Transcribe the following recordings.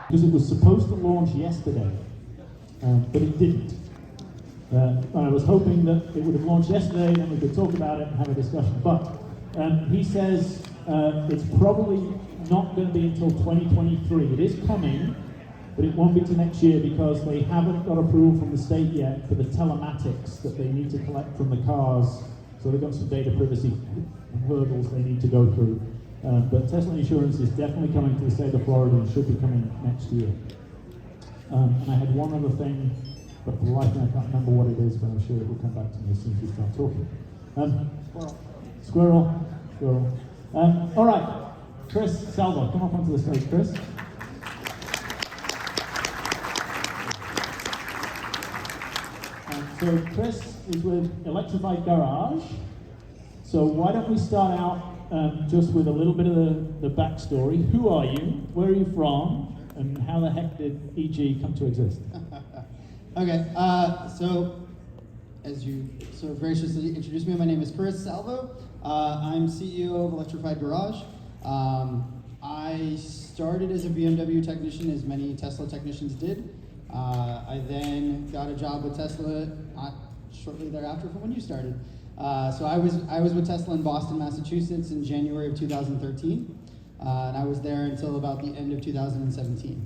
because it was supposed to launch yesterday, but it didn't. I was hoping that it would have launched yesterday and we could talk about it and have a discussion, but he says it's probably not going to be until 2023. It is coming, but it won't be to next year because they haven't got approval from the state yet for the telematics that they need to collect from the cars. So they've got some data privacy hurdles they need to go through. But Tesla Insurance is definitely coming to the state of Florida and should be coming next year. And I had one other thing, but for the life of me I can't remember what it is, but I'm sure it will come back to me as soon as we start talking. Squirrel. All right, Chris Salvo, come up onto the stage, Chris. So Chris is with Electrified Garage. So why don't we start out just with a little bit of the backstory. Who are you? Where are you from? And how the heck did EG come to exist? Okay, so as you so graciously introduced me, my name is Chris Salvo. I'm CEO of Electrified Garage. I started as a BMW technician, as many Tesla technicians did. I then got a job with Tesla shortly thereafter from when you started. So I was with Tesla in Boston, Massachusetts in January of 2013. And I was there until about the end of 2017.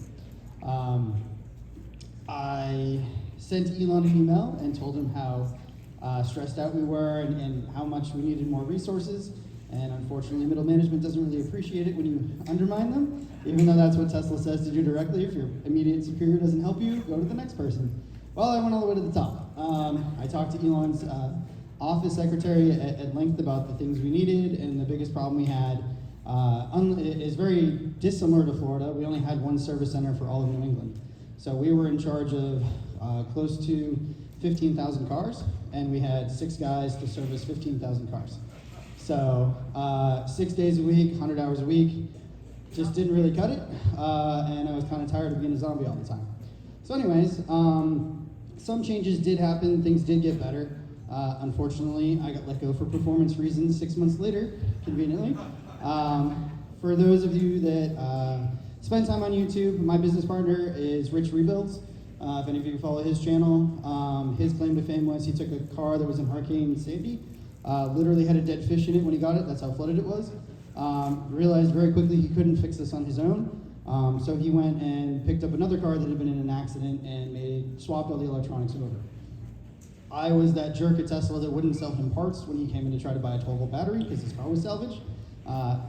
I sent Elon an email and told him how stressed out we were and how much we needed more resources. And unfortunately, middle management doesn't really appreciate it when you undermine them, even though that's what Tesla says to do directly. If your immediate superior doesn't help you, go to the next person. Well, I went all the way to the top. I talked to Elon's office secretary at length about the things we needed, and the biggest problem we had is very dissimilar to Florida. We only had one service center for all of New England. So we were in charge of close to 15,000 cars, and we had 6 guys to service 15,000 cars. So 6 days a week, 100 hours a week, just didn't really cut it, and I was kind of tired of being a zombie all the time. So anyways, some changes did happen, things did get better. Unfortunately, I got let go for performance reasons 6 months later, conveniently. For those of you that spend time on YouTube, my business partner is Rich Rebuilds. If any of you follow his channel, his claim to fame was he took a car that was in hurricane safety, literally had a dead fish in it when he got it, that's how flooded it was. Realized very quickly he couldn't fix this on his own, so he went and picked up another car that had been in an accident and swapped all the electronics over. I was that jerk at Tesla that wouldn't sell him parts when he came in to try to buy a 12-volt battery because his car was salvaged.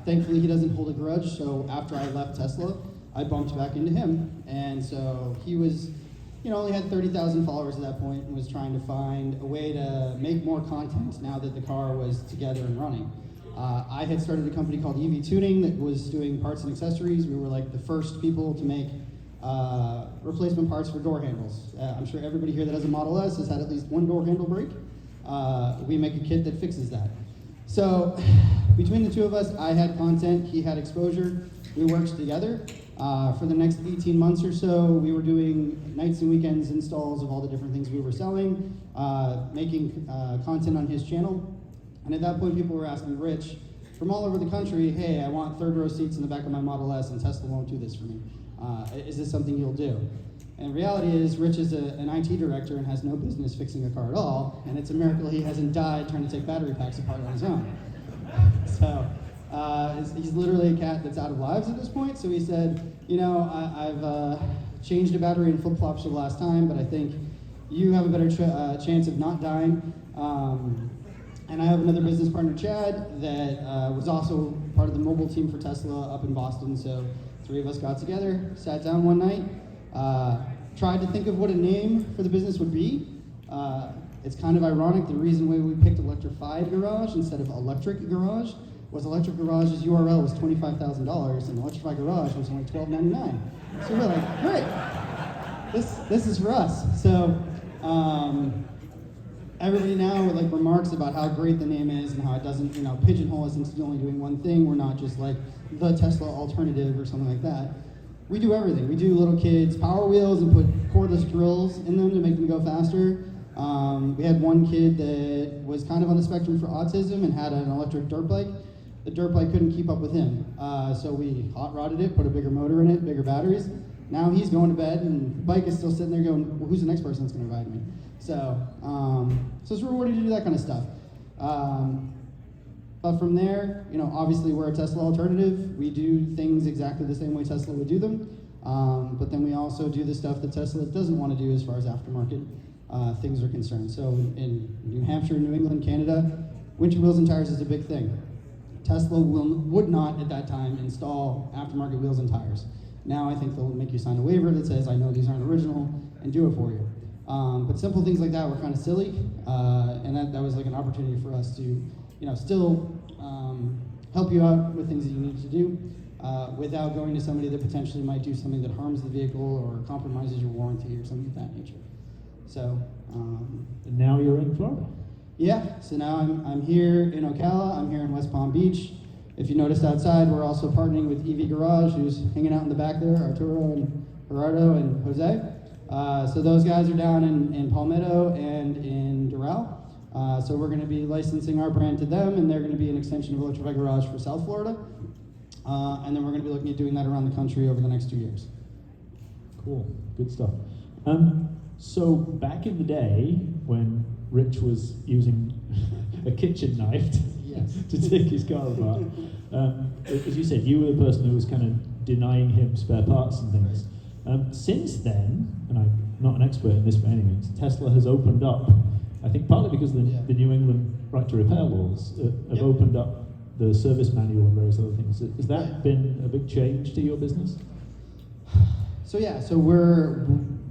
Thankfully, he doesn't hold a grudge, so after I left Tesla, I bumped back into him. And so he was, only had 30,000 followers at that point and was trying to find a way to make more content now that the car was together and running. I had started a company called EV Tuning that was doing parts and accessories. We were like the first people to make replacement parts for door handles. I'm sure everybody here that has a Model S has had at least one door handle break. We make a kit that fixes that. So between the two of us, I had content, he had exposure. We worked together. For the next 18 months or so, we were doing nights and weekends installs of all the different things we were selling, making content on his channel. And at that point, people were asking Rich from all over the country, hey, I want third row seats in the back of my Model S and Tesla won't do this for me. Is this something you'll do? And reality is, Rich is an IT director and has no business fixing a car at all, and it's a miracle he hasn't died trying to take battery packs apart on his own. So he's literally a cat that's out of lives at this point, so he said, I've changed a battery in flip-flops for the last time, but I think you have a better chance of not dying. And I have another business partner, Chad, that was also part of the mobile team for Tesla up in Boston, so 3 of us got together, sat down one night, tried to think of what a name for the business would be. It's kind of ironic, the reason why we picked Electrified Garage instead of Electric Garage was Electric Garage's URL was $25,000 and Electrified Garage was only $12.99. So we're like, great, this is for us. So everybody now remarks about how great the name is and how it doesn't pigeonhole us into only doing one thing. We're not just like the Tesla alternative or something like that. We do everything. We do little kids' Power Wheels and put cordless drills in them to make them go faster. We had one kid that was kind of on the spectrum for autism and had an electric dirt bike. The dirt bike couldn't keep up with him. So we hot rodded it, put a bigger motor in it, bigger batteries, now he's going to bed, and the bike is still sitting there going, well, who's the next person that's going to ride me? So, so it's rewarding to do that kind of stuff. But from there, obviously we're a Tesla alternative. We do things exactly the same way Tesla would do them. But then we also do the stuff that Tesla doesn't want to do as far as aftermarket things are concerned. So in New Hampshire, New England, Canada, winter wheels and tires is a big thing. Tesla would not at that time install aftermarket wheels and tires. Now I think they'll make you sign a waiver that says, I know these aren't original, and do it for you. But simple things like that were kind of silly, and that was like an opportunity for us to, still help you out with things that you need to do without going to somebody that potentially might do something that harms the vehicle or compromises your warranty or something of that nature. So. And now you're in Florida. Yeah, so now I'm here in Ocala, I'm here in West Palm Beach. If you noticed outside, we're also partnering with EV Garage, who's hanging out in the back there, Arturo and Gerardo and Jose. So those guys are down in Palmetto and in Doral. So we're going to be licensing our brand to them, and they're going to be an extension of Electrified Garage for South Florida. And then we're going to be looking at doing that around the country over the next 2 years. Cool, good stuff. So back in the day when Rich was using a kitchen knife to take his car apart, as you said, you were the person who was kind of denying him spare parts and things. Since then, and I'm not an expert in this by any means, Tesla has opened up, I think partly because the New England right to repair laws have opened up the service manual and various other things. Has that been a big change to your business? So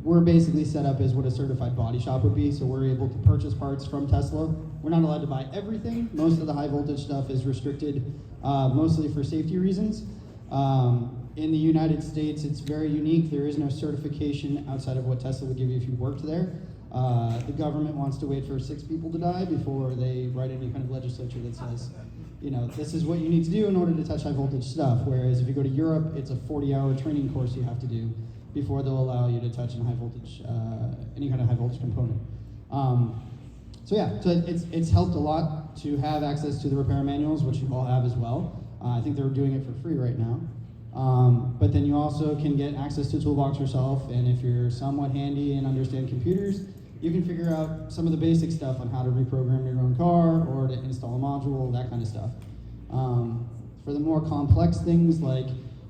we're basically set up as what a certified body shop would be. So we're able to purchase parts from Tesla. We're not allowed to buy everything. Most of the high voltage stuff is restricted, mostly for safety reasons. In the United States, it's very unique. There is no certification outside of what Tesla would give you if you worked there. The government wants to wait for 6 people to die before they write any kind of legislature that says, this is what you need to do in order to touch high voltage stuff. Whereas if you go to Europe, it's a 40-hour training course you have to do before they'll allow you to touch in high voltage, any kind of high voltage component. So it's helped a lot to have access to the repair manuals, which you all have as well. I think they're doing it for free right now. But then you also can get access to Toolbox yourself, and if you're somewhat handy and understand computers, you can figure out some of the basic stuff on how to reprogram your own car or to install a module, that kind of stuff. For the more complex things, like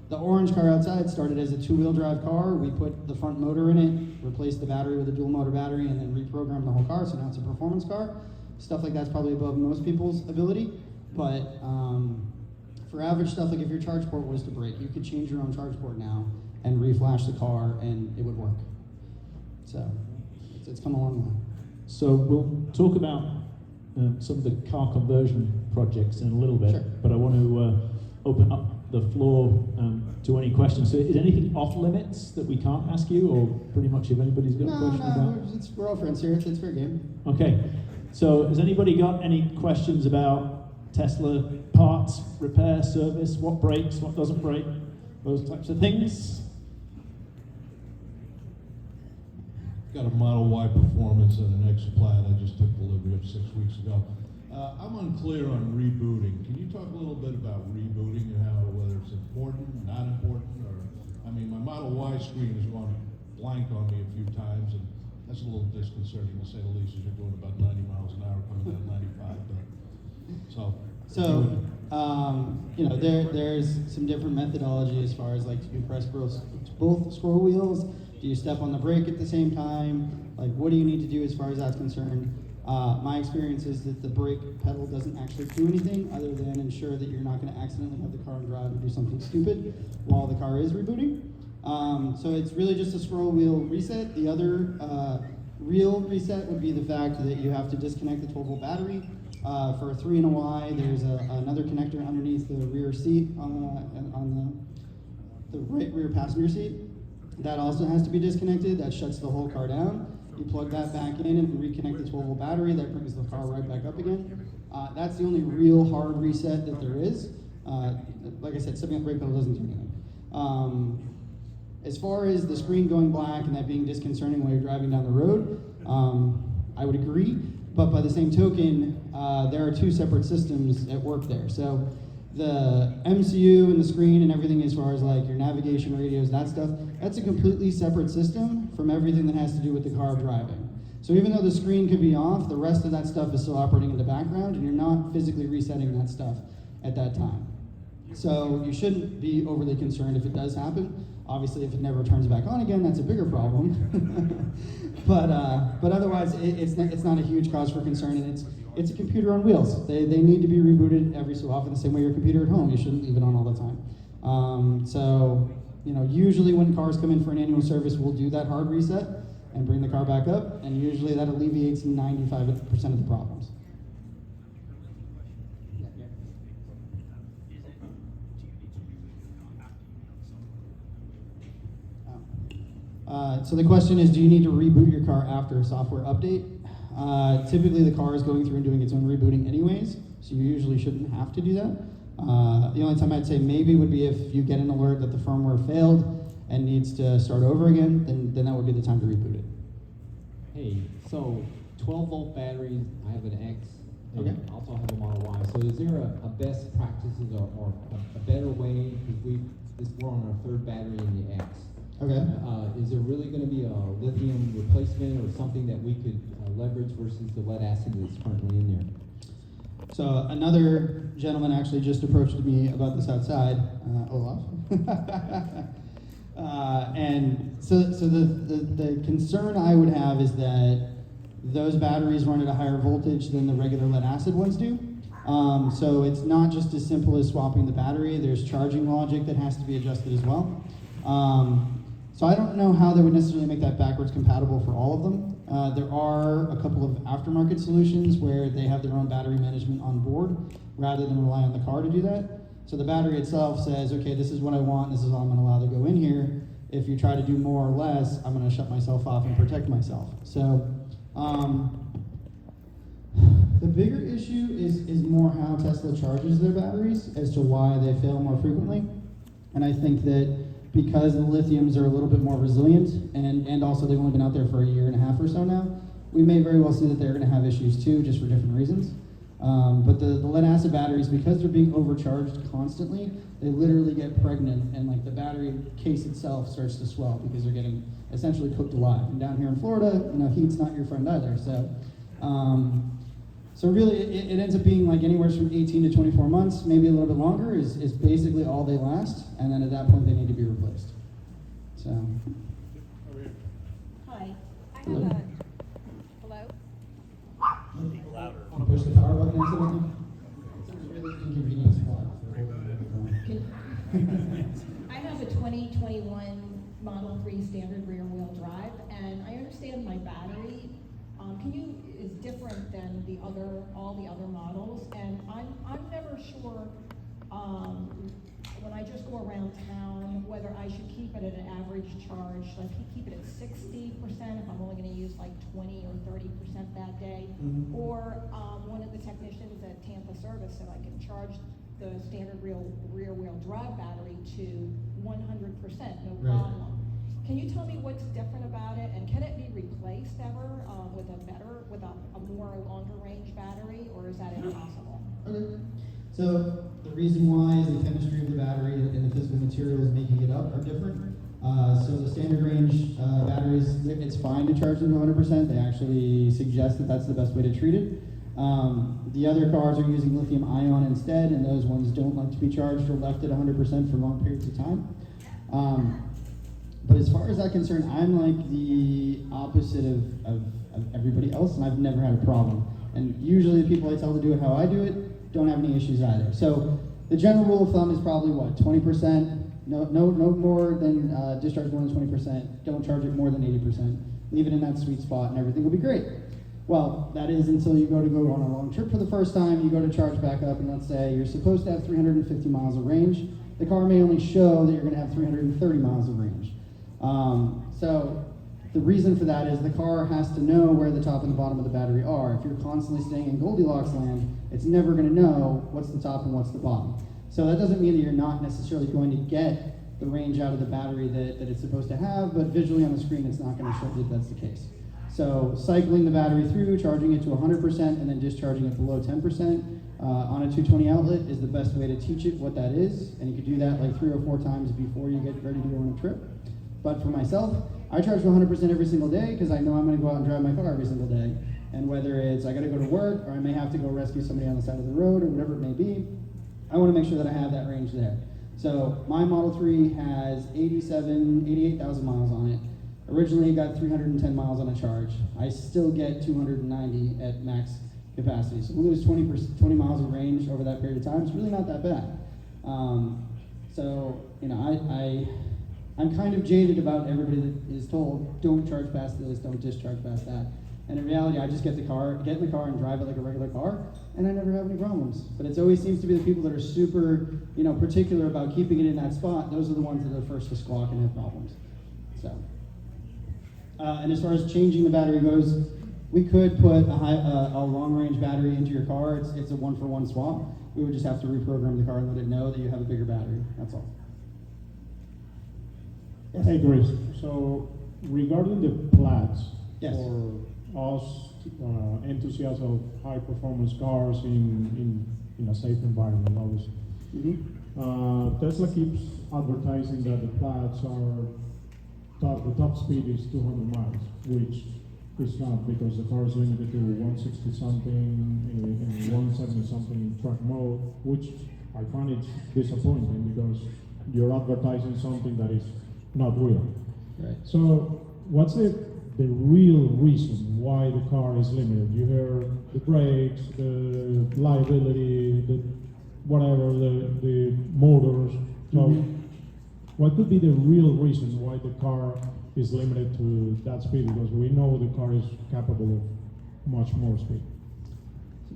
the orange car outside started as a 2-wheel drive car. We put the front motor in it, replaced the battery with a dual motor battery, and then reprogrammed the whole car, so now it's a performance car. Stuff like that's probably above most people's ability, but for average stuff, like if your charge port was to break, you could change your own charge port now and reflash the car and it would work. So it's come a long way. So we'll talk about some of the car conversion projects in a little bit, Sure. But I want to open up the floor to any questions. So is anything off limits that we can't ask you, or pretty much if anybody's got a question about? We're all friends here. It's fair game. Okay. So has anybody got any questions about Tesla parts, repair, service, what breaks, what doesn't break, those types of things? Got a Model Y Performance and an X-Plaid I just took delivery of 6 weeks ago. I'm unclear on rebooting. Can you talk a little bit about rebooting and how, whether it's important, not important, or, my Model Y screen has gone blank on me a few times, and that's a little disconcerting to say the least, as you're doing about 90 miles an hour coming down 95, but, there's some different methodology as far as like, do you press both scroll wheels? Do you step on the brake at the same time? Like, what do you need to do as far as that's concerned? My experience is that the brake pedal doesn't actually do anything other than ensure that you're not going to accidentally have the car in drive and do something stupid while the car is rebooting. So it's really just a scroll wheel reset. The other real reset would be the fact that you have to disconnect the 12-volt battery. For a 3 and a Y, there's another connector underneath the rear seat on the right rear passenger seat. That also has to be disconnected. That shuts the whole car down. You plug that back in and reconnect the 12-volt battery. That brings the car right back up again. That's the only real hard reset that there is. Like I said, stepping on the brake pedal doesn't do anything. As far as the screen going black and that being disconcerting while you're driving down the road, I would agree. But by the same token, there are 2 separate systems at work there. So The MCU and the screen and everything as far as like your navigation radios, that stuff, that's a completely separate system from everything that has to do with the car driving. So even though the screen could be off, the rest of that stuff is still operating in the background, and you're not physically resetting that stuff at that time. So you shouldn't be overly concerned if it does happen. Obviously, if it never turns back on again, that's a bigger problem. but otherwise, it's not a huge cause for concern, and it's a computer on wheels. They need to be rebooted every so often, the same way your computer at home. You shouldn't leave it on all the time. So, usually when cars come in for an annual service, we'll do that hard reset and bring the car back up, and usually that alleviates 95% of the problems. So the question is, do you need to reboot your car after a software update? Typically the car is going through and doing its own rebooting anyways, so you usually shouldn't have to do that. The only time I'd say maybe would be if you get an alert that the firmware failed and needs to start over again, then that would be the time to reboot it. Hey, so 12-volt battery, I have an X, and Okay. also have a Model Y. So is there a best practices or a better way, because we're on our third battery in the X. Okay. Is there really going to be a lithium replacement or something that we could leverage versus the lead acid that's currently in there? So another gentleman actually just approached me about this outside, Olaf. And so the concern I would have is that those batteries run at a higher voltage than the regular lead acid ones do. So it's not just as simple as swapping the battery. There's charging logic that has to be adjusted as well. So I don't know how they would necessarily make that backwards compatible for all of them. There are a couple of aftermarket solutions where they have their own battery management on board rather than rely on the car to do that. So the battery itself says, okay, this is what I want, this is all I'm going to allow to go in here. If you try to do more or less, I'm going to shut myself off and protect myself. So the bigger issue is more how Tesla charges their batteries as to why they fail more frequently. And I think that because the lithiums are a little bit more resilient, and also they've only been out there for a year and a half or so now, we may very well see that they're going to have issues too, just for different reasons. But the lead acid batteries, because they're being overcharged constantly, they literally get pregnant, and like the battery case itself starts to swell because they're getting essentially cooked alive. And down here in Florida, heat's not your friend either. So really, it ends up being like anywhere from 18 to 24 months, maybe a little bit longer, is basically all they last, and then at that point they need to be replaced. So. Hi, I have Hello. hello? Want to push the power button accidentally? It's a really inconvenient spot for I have a 2021 Model 3 standard rear wheel drive, and I understand my battery is different than all the other models, and I'm never sure when I just go around town whether I should keep it at an average charge, like keep it at 60% if I'm only going to use like 20 or 30% that day, Mhm. or one of the technicians at Tampa Service said I can charge the standard rear wheel drive battery to 100%, no Right. problem. Can you tell me what's different about it, and can it be replaced ever with a more longer range battery, or is that impossible? Okay. So the reason why is the chemistry of the battery and the physical materials making it up are different. So the standard range batteries, it's fine to charge them to 100%. They actually suggest that that's the best way to treat it. The other cars are using lithium ion instead, and those ones don't like to be charged or left at 100% for long periods of time. But as far as that's concerned, I'm like the opposite of everybody else, and I've never had a problem. And usually the people I tell to do it how I do it don't have any issues either. So the general rule of thumb is probably what, 20%? No more than discharge more than 20%. Don't charge it more than 80%. Leave it in that sweet spot, and everything will be great. Well, that is until you go on a long trip for the first time. You go to charge back up, and let's say you're supposed to have 350 miles of range. The car may only show that you're going to have 330 miles of range. So the reason for that is the car has to know where the top and the bottom of the battery are. If you're constantly staying in Goldilocks land, it's never going to know what's the top and what's the bottom. So that doesn't mean that you're not necessarily going to get the range out of the battery that it's supposed to have, but visually on the screen it's not going to show that that's the case. So cycling the battery through, charging it to 100%, and then discharging it below 10% on a 220 outlet is the best way to teach it what that is, and you could do that like 3 or 4 times before you get ready to go on a trip. But for myself, I charge for 100% every single day because I know I'm going to go out and drive my car every single day. And whether it's I got to go to work or I may have to go rescue somebody on the side of the road or whatever it may be, I want to make sure that I have that range there. So my Model 3 has 88,000 miles on it. Originally it got 310 miles on a charge. I still get 290 at max capacity. So we lose 20 miles of range over that period of time. It's really not that bad. So, you know, I'm kind of jaded about everybody that is told, don't charge past this, don't discharge past that. And in reality, I just get in the car and drive it like a regular car, and I never have any problems. But it always seems to be the people that are super, you know, particular about keeping it in that spot. Those are the ones that are first to squawk and have problems. So, and as far as changing the battery goes, we could put a long-range battery into your car. It's a one-for-one swap. We would just have to reprogram the car and let it know that you have a bigger battery. That's all. Yes. Hey, Chris. So regarding the Platts, Yes. for us enthusiasts of high-performance cars in a safe environment, obviously. Mm-hmm. Tesla keeps advertising that the Platts the top speed is 200 miles, which is not, because the car is limited to 160 something and 170 something in track mode, which I find it's disappointing because you're advertising something that is not real. Right. So what's the real reason why the car is limited? You hear the brakes, the liability, the whatever, the motors. So what could be the real reason why the car is limited to that speed? Because we know the car is capable of much more speed.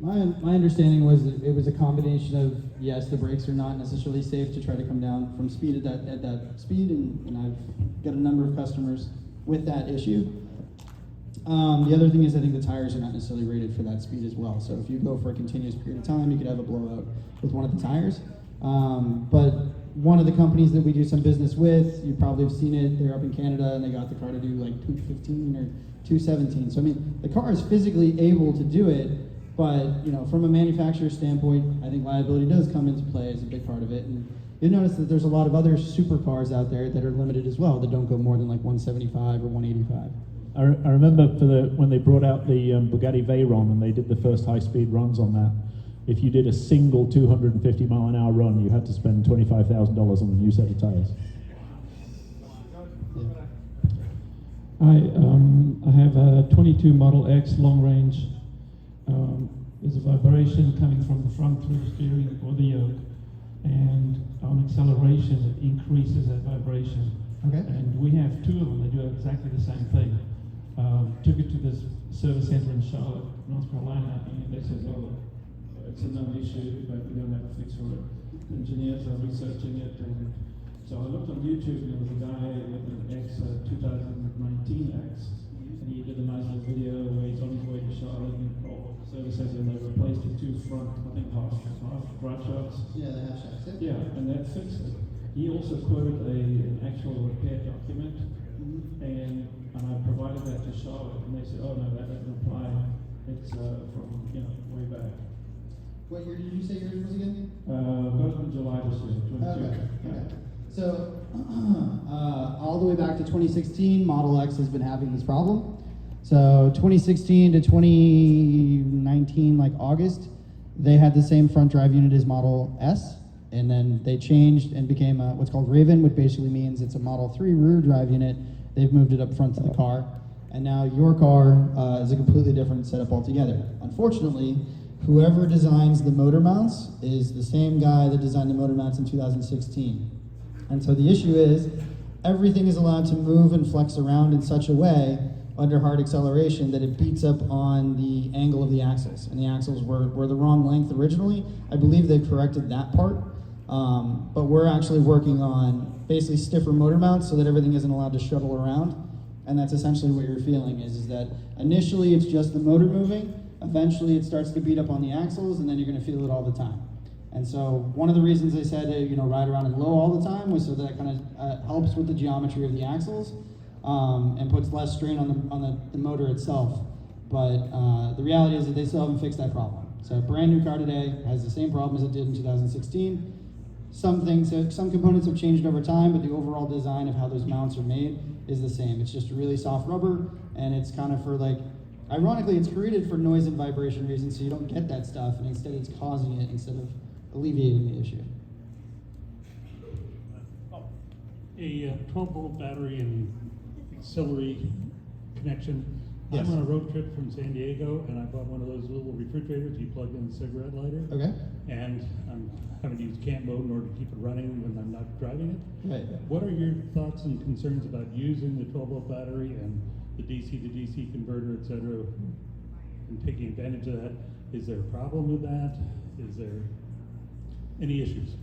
My understanding was that it was a combination of, yes, the brakes are not necessarily safe to try to come down from speed at that speed, and I've got a number of customers with that issue. The other thing is I think the tires are not necessarily rated for that speed as well. So if you go for a continuous period of time, you could have a blowout with one of the tires. But one of the companies that we do some business with, you probably have seen it, they're up in Canada and they got the car to do like 215 or 217. So I mean, the car is physically able to do it, but you know, from a manufacturer standpoint, I think liability does come into play as a big part of it. And you'll notice that there's a lot of other supercars out there that are limited as well, that don't go more than like 175 or 185. I remember when they brought out the Bugatti Veyron and they did the first high-speed runs on that, if you did a single 250 mile an hour run, you had to spend $25,000 on a new set of tires. I have a 22 Model X long range. There's a vibration coming from the front through the steering or the yoke, and on acceleration it increases that vibration. Okay. And we have 2 of them. They do exactly the same thing. Took it to this service center in Charlotte, North Carolina, and they said, "Oh, it's a known issue, but we don't have a fix for it." Engineers are researching it, and so I looked on YouTube, and there was a guy with an X 2019 X, and he did a nice little video where he's on his way to Charlotte and called service center, and they replaced the 2 front, I think half drive shafts. Yeah, they have shafts. Yeah, and that fixed it. He also quoted an actual repair document, and I provided that to Charlotte, and they said, "Oh no, that doesn't apply. It's from way back." What year did you say yours was again? Got it in July this year, 22. Okay. So, all the way back to 2016, Model X has been having this problem. So 2016 to 2019, like August, they had the same front drive unit as Model S, and then they changed and became what's called Raven, which basically means it's a Model 3 rear drive unit. They've moved it up front to the car, and now your car is a completely different setup altogether. Unfortunately, whoever designs the motor mounts is the same guy that designed the motor mounts in 2016. And so the issue is, everything is allowed to move and flex around in such a way under hard acceleration that it beats up on the angle of the axles. And the axles were the wrong length originally. I believe they've corrected that part. But we're actually working on basically stiffer motor mounts so that everything isn't allowed to shuttle around. And that's essentially what you're feeling is that initially it's just the motor moving, eventually it starts to beat up on the axles, and then you're gonna feel it all the time. And so one of the reasons they said to ride around in low all the time was so that it kind of helps with the geometry of the axles and puts less strain on the motor itself. But the reality is that they still haven't fixed that problem. So a brand new car today has the same problem as it did in 2016. Some components have changed over time, but the overall design of how those mounts are made is the same. It's just really soft rubber, and it's kind of for like, ironically, it's created for noise and vibration reasons, so you don't get that stuff, and instead it's causing it instead of alleviating the issue. A 12-volt battery and auxiliary connection. Yes. I'm on a road trip from San Diego, and I bought one of those little refrigerators you plug in a cigarette lighter. Okay. And I'm having to use camp mode in order to keep it running when I'm not driving it. Right. What are your thoughts and concerns about using the 12-volt battery and the DC to DC converter, et cetera, and taking advantage of that? Is there a problem with that? Is there any issues?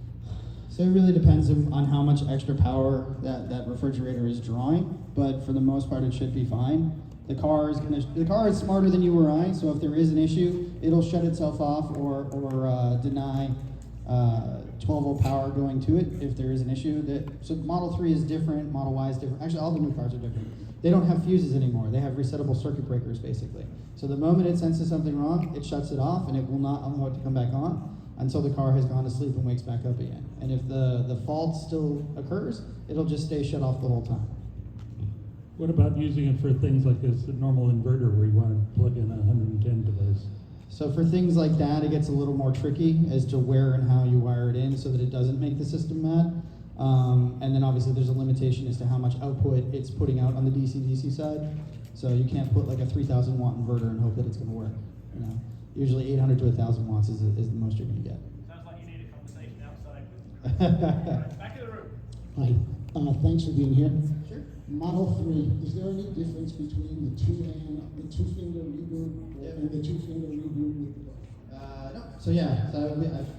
So it really depends on how much extra power that refrigerator is drawing, but for the most part, it should be fine. The car is smarter than you or I, so if there is an issue, it'll shut itself off or deny 12-volt power going to it if there is an issue. So Model 3 is different, Model Y is different. Actually, all the new cars are different. They don't have fuses anymore. They have resettable circuit breakers, basically. So the moment it senses something wrong, it shuts it off, and it will not allow it to come back on until the car has gone to sleep and wakes back up again. And if the fault still occurs, it'll just stay shut off the whole time. What about using it for things like this normal inverter where you want to plug in a 110 device? So for things like that, it gets a little more tricky as to where and how you wire it in so that it doesn't make the system mad. And then obviously there's a limitation as to how much output it's putting out on the DC-DC side. So you can't put like a 3,000 watt inverter and hope that it's going to work. You know, usually 800 to 1,000 watts is the most you're going to get. Sounds like you need a conversation outside. Back in the room. Hi, thanks for being here. Sure. Model 3, is there any difference between the two-finger reboot and the two-finger reboot with the No. So yeah,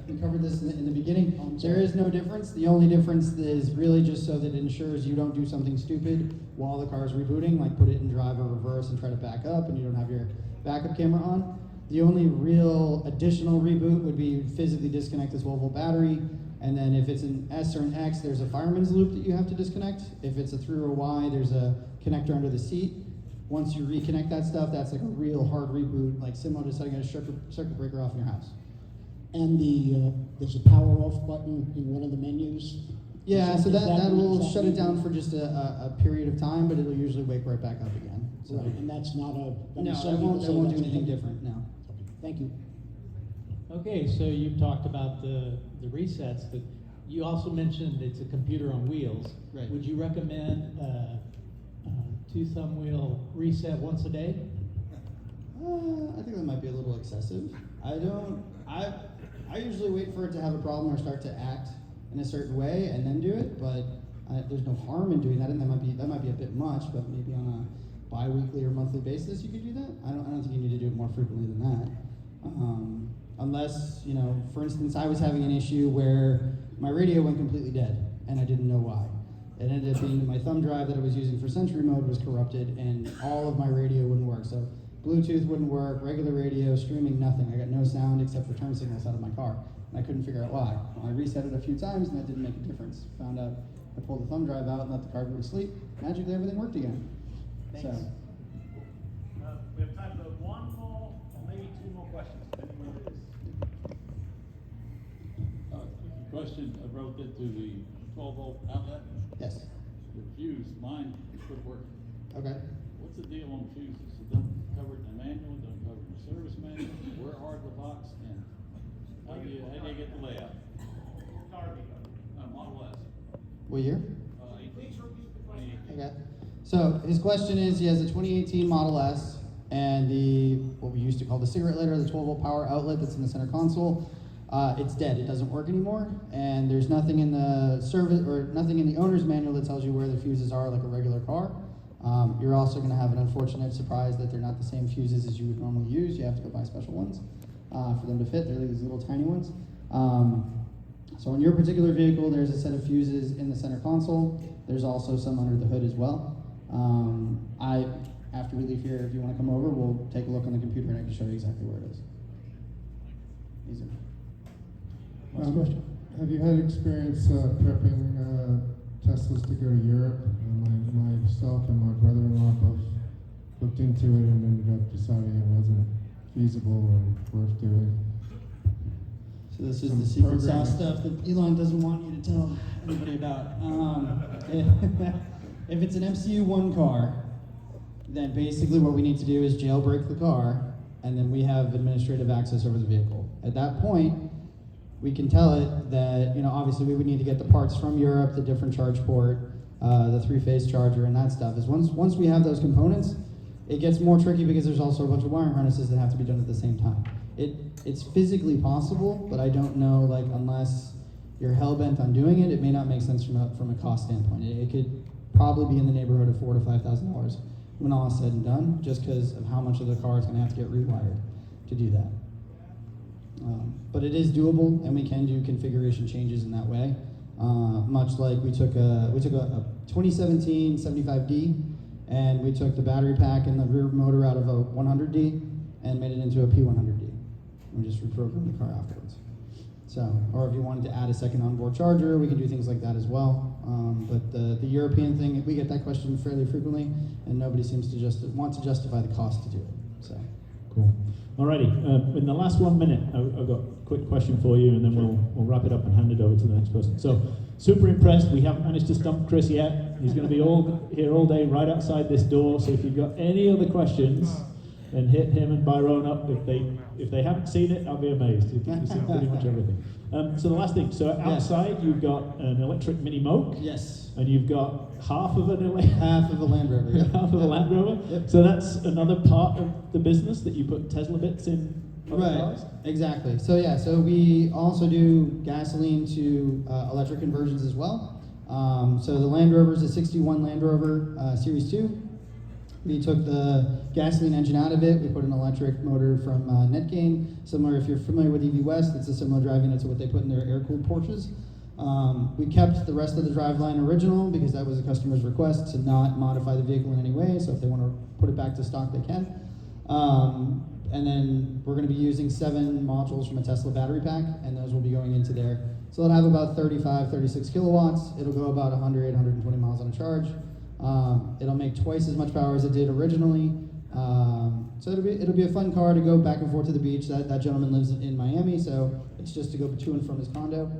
we covered this in the beginning. Sorry. There is no difference. The only difference is really just so that it ensures you don't do something stupid while the car is rebooting, like put it in drive or reverse and try to back up and you don't have your backup camera on. The only real additional reboot would be physically disconnect this 12-volt battery, and then if it's an S or an X, there's a fireman's loop that you have to disconnect. If it's a through or Y, there's a connector under the seat. Once you reconnect that stuff, that's like a real hard reboot, like similar to setting a circuit breaker off in your house. And there's a power off button in one of the menus? Yeah, so that will is shut it down for just a period of time, but it'll usually wake right back up again. So Right, and that's not a... no, some it won't people say do that's a anything heavy- different, no. Thank you. Okay, so you've talked about the resets, but you also mentioned it's a computer on wheels. Right. Would you recommend two thumb wheel reset once a day? I think that might be a little excessive. I usually wait for it to have a problem or start to act in a certain way and then do it, but there's no harm in doing that, and that might be a bit much, but maybe on a bi-weekly or monthly basis you could do that. I don't think you need to do it more frequently than that. Unless, for instance, I was having an issue where my radio went completely dead and I didn't know why. It ended up being my thumb drive that I was using for Sentry mode was corrupted and all of my radio wouldn't work. So Bluetooth wouldn't work, regular radio, streaming, nothing. I got no sound except for turn signals out of my car. And I couldn't figure out why. I reset it a few times and that didn't make a difference. Found out I pulled the thumb drive out and let the car go to sleep. Magically everything worked again. Thanks. So. We have time for one more, or maybe two more questions, depending on what it is. Question, I wrote that to the 12-volt outlet. Yes. The fuse, mine quit working. Okay. What's the deal on fuses? It doesn't cover it in the manual, it doesn't cover it in the service manual. Where are the box, and how do you get the layout? Model S. What year? 18. Okay. So his question is, he has a 2018 Model S and what we used to call the cigarette lighter, the 12-volt power outlet that's in the center console. It's dead. It doesn't work anymore, and there's nothing in the service or nothing in the owner's manual that tells you where the fuses are like a regular car. You're also going to have an unfortunate surprise that they're not the same fuses as you would normally use. You have to go buy special ones for them to fit. They're these little tiny ones. So on your particular vehicle, there's a set of fuses in the center console. There's also some under the hood as well. After we leave here, if you want to come over, we'll take a look on the computer and I can show you exactly where it is. Easy. Next question. Have you had experience prepping Teslas to go to Europe? Myself and my brother-in-law both looked into it and ended up deciding it wasn't feasible or worth doing. So this is the secret Programming. sauce stuff that Elon doesn't want you to tell anybody about. If it's an MCU1 car, then basically what we need to do is jailbreak the car, and then we have administrative access over the vehicle. At that point, we can tell it that, obviously we would need to get the parts from Europe, the different charge port, the 3-phase charger, and that stuff. Once we have those components, it gets more tricky because there's also a bunch of wiring harnesses that have to be done at the same time. It's physically possible, but I don't know, unless you're hell-bent on doing it, it may not make sense from a cost standpoint. It could probably be in the neighborhood of $4,000 to $5,000 when all is said and done, just because of how much of the car is going to have to get rewired to do that. But it is doable, and we can do configuration changes in that way. Much like we took a 2017 75D, and we took the battery pack and the rear motor out of a 100D and made it into a P100D. We just reprogrammed the car afterwards. So, or if you wanted to add a second onboard charger, we can do things like that as well. But the European thing, we get that question fairly frequently, and nobody seems to want to justify the cost to do it. So, Cool. Alrighty, in the last 1 minute, I've got a quick question for you, and then we'll wrap it up and hand it over to the next person. So, super impressed. We haven't managed to stump Chris yet. He's going to be here all day, right outside this door. So if you've got any other questions, then hit him and Byron up. If they haven't seen it, I'll be amazed. You've seen pretty much everything. So the last thing. So outside, you've got an electric mini moke. yes, And you've got half of an electric. half of a Land Rover. Yep. Half of a Land Rover. Yep. So that's another part of the business that you put Tesla bits in. other Right, cars? exactly. So so we also do gasoline to electric conversions as well. So the Land Rover is a 61 Land Rover Series 2. We took the gasoline engine out of it. We put an electric motor from Netgain. Similar, if you're familiar with EV West, it's a similar drive unit to what they put in their air-cooled Porsches. We kept the rest of the driveline original because that was a customer's request to not modify the vehicle in any way. So if they want to put it back to stock, they can. And then we're going to be using 7 modules from a Tesla battery pack, and those will be going into there. So it'll have about 35, 36 kilowatts. It'll go about 100, 120 miles on a charge. It'll make twice as much power as it did originally. So it'll be a fun car to go back and forth to the beach. That gentleman lives in Miami, so it's just to go to and from his condo.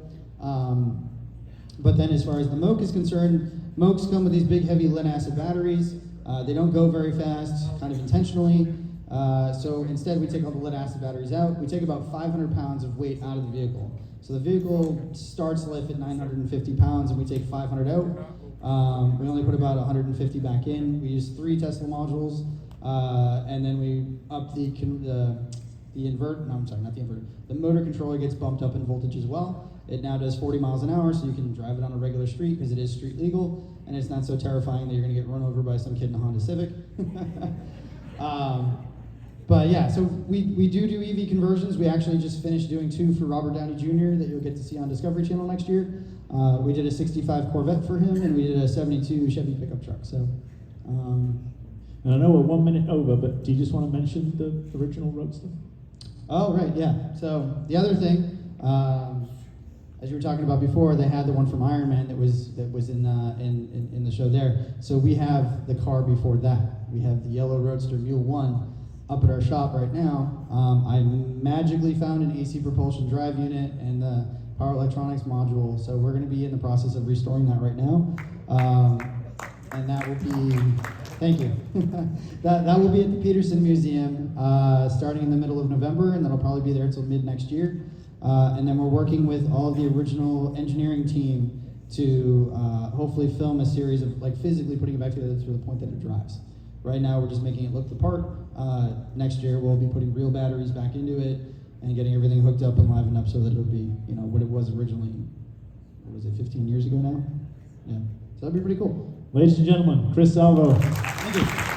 But then as far as the Moke is concerned, Mokes come with these big heavy lead acid batteries. They don't go very fast, kind of intentionally. So instead we take all the lead acid batteries out. We take about 500 pounds of weight out of the vehicle. So the vehicle starts life at 950 pounds and we take 500 out. We only put about 150 back in. We use 3 Tesla modules, and then we up the inverter. No, I'm sorry, not the inverter. The motor controller gets bumped up in voltage as well. It now does 40 miles an hour, so you can drive it on a regular street because it is street legal, and it's not so terrifying that you're going to get run over by some kid in a Honda Civic. But yeah, so we do EV conversions. We actually just finished doing 2 for Robert Downey Jr. that you'll get to see on Discovery Channel next year. We did a 65 Corvette for him, and we did a 72 Chevy pickup truck. So, And I know we're 1 minute over, but do you just want to mention the original Roadster? oh right, yeah. So the other thing, as you were talking about before, they had the one from Iron Man that was in the show there. So we have the car before that. We have the yellow Roadster Mule 1 up at our shop right now. I magically found an AC propulsion drive unit and the power electronics module. So we're going to be in the process of restoring that right now. And that will be, thank you. that will be at the Peterson Museum starting in the middle of November, and that'll probably be there until mid next year. And then we're working with all of the original engineering team to hopefully film a series of physically putting it back together to the point that it drives. Right now we're just making it look the part. Next year we'll be putting real batteries back into it and getting everything hooked up and livened up so that it'll be, what it was originally, 15 years ago now? Yeah, so that'd be pretty cool. Ladies and gentlemen, Chris Salvo. Thank you.